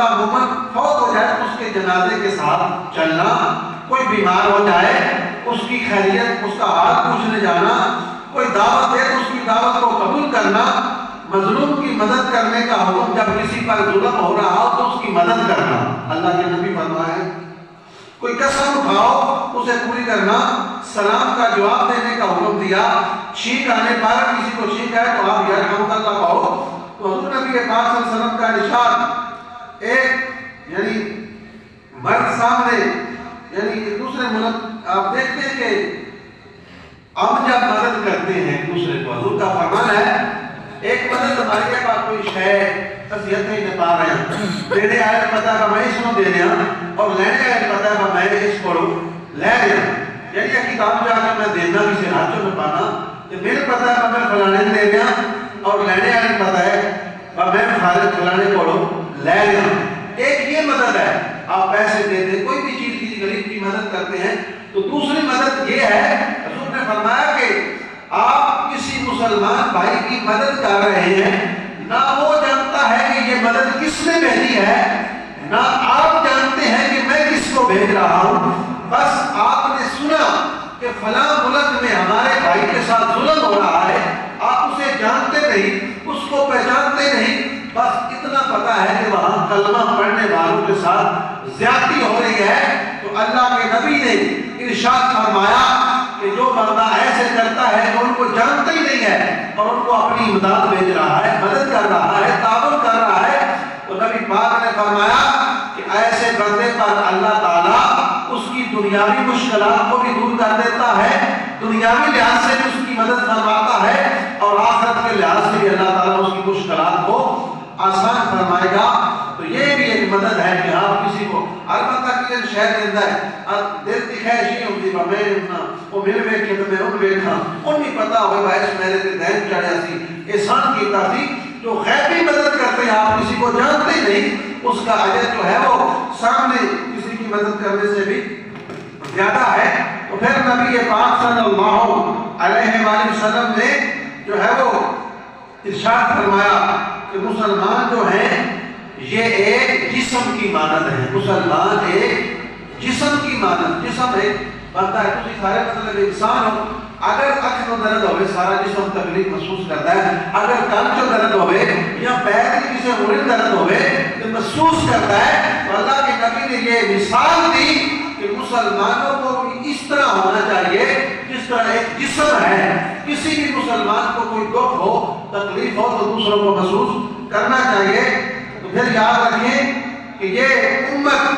عموماً فوت ہو جائے تو اس کے جنازے کے ساتھ چلنا، کوئی بیمار ہو جائے اس کی خیریت، اس کا حال پوچھنے جانا، کوئی دعوت دے تو اس کی دعوت کو قبول کرنا، مظلوم کی مدد کرنے کا حکم، جب کسی پر ظلم ہو رہا ہو تو اس کی مدد کرنا، اللہ کے نبی فرمائے کوئی قسم اٹھاؤ اسے پوری کرنا، سلام کا جواب دینے کا حکم دیا، چھینک آنے پر کسی کو چھینک آئے تو آپ یرحمک اللہ کہو، تو حضور نبی پاک صلی اللہ علیہ وسلم کا ارشاد، ایک یعنی مرد سامنے یعنی دوسرے ملک آپ دیکھتے ہیں کہ ہم جب مدد کرتے ہیں دوسرے کو، حضور کا فرمان ہے ایک مدد ہمارے کے پاس کوئی شے اذیت نہیں پا رہے ہیں، دینے آئے پتہ کا میں اس کو دے رہا اور لینے آئے پتہ کا میں اس کو لے رہا، یعنی یہ کتاب جا کر میں دینا کسی ہاتھوں میں پانا کہ میرے پتہ کا میں فلانے دے رہا اور لینے آئے پتہ ہے میں خالد فلانے کو لے رہا۔ ایک یہ مدد ہے، آپ پیسے دیتے کوئی بھی چیز کسی غریب کی مدد کرتے ہیں، تو دوسری مدد یہ ہے، حضور نے فرمایا کہ آپ کسی مسلمان بھائی کی مدد کر رہے ہیں، نہ وہ جانتا ہے کہ یہ مدد کس نے بھیجی ہے، نہ آپ جانتے ہیں کہ میں کس کو بھیج رہا ہوں، بس آپ نے سنا کہ فلاں ملک میں ہمارے بھائی کے ساتھ ظلم ہو رہا ہے، آپ اسے جانتے نہیں، اس کو پہچانتے نہیں، بس اتنا پتا ہے کہ وہاں کلمہ پڑھنے والوں کے ساتھ زیادتی ہو رہی ہے، تو اللہ کے نبی نے ارشاد فرمایا کہ جو بندہ ایسے کرتا ہے تو ان کو جانتا ہی نہیں ہے اور ان کو اپنی امداد بھیج رہا ہے، مدد کر رہا ہے، تعاون کر رہا ہے، تو نبی پاک نے فرمایا کہ ایسے بندے پر اللہ تعالیٰ اس کی دنیاوی مشکلات کو بھی دور کر دیتا ہے، دنیاوی لحاظ سے بھی اس کی مدد فرماتا ہے اور آخرت کے لحاظ سے بھی اللہ تعالیٰ اس کی مشکلات کو آسان فرمائے گا۔ تو یہ بھی ایک مدد ہے کہ آپ کسی کو البتہ کہ شہر کے اندر دل کی خواہش نہیں ہوتی میں وہ میرے ویکھے تو میں ان ویکھا ان نہیں پتا ہوئے باعث میرے تے دین چڑھیا سی احسان کیتا سی، جو غیبی مدد کرتے ہیں آپ کسی کو جانتے نہیں، اس کا اجر جو ہے وہ سامنے کسی کی مدد کرنے سے بھی زیادہ ہے۔ تو پھر نبی پاک صلی اللہ علیہ وآلہ وسلم نے جو ہے وہ ارشاد فرمایا کہ مسلمان جو ہیں یہ ایک جسم کی مانند ہے، مسلمان ایک جسم کی مانند، جسم ایک بنتا ہے، تسی سارے مطلب انسان ہو، اگر اکھ کو درد ہوئے سارا جسم تکلیف محسوس کرتا ہے، اگر کان کو درد ہوئے یا پیر کی کسی ہوئے درد ہوئے تو محسوس کرتا ہے، تو اللہ کے نبی نے یہ مثال دی کہ مسلمانوں کو بھی اس طرح ہونا چاہیے جس طرح ایک جسم ہے، کسی بھی مسلمان کو کوئی دکھ ہو تکلیف ہو تو دوسروں کو محسوس کرنا چاہیے۔ تو پھر یاد رکھیں کہ یہ امت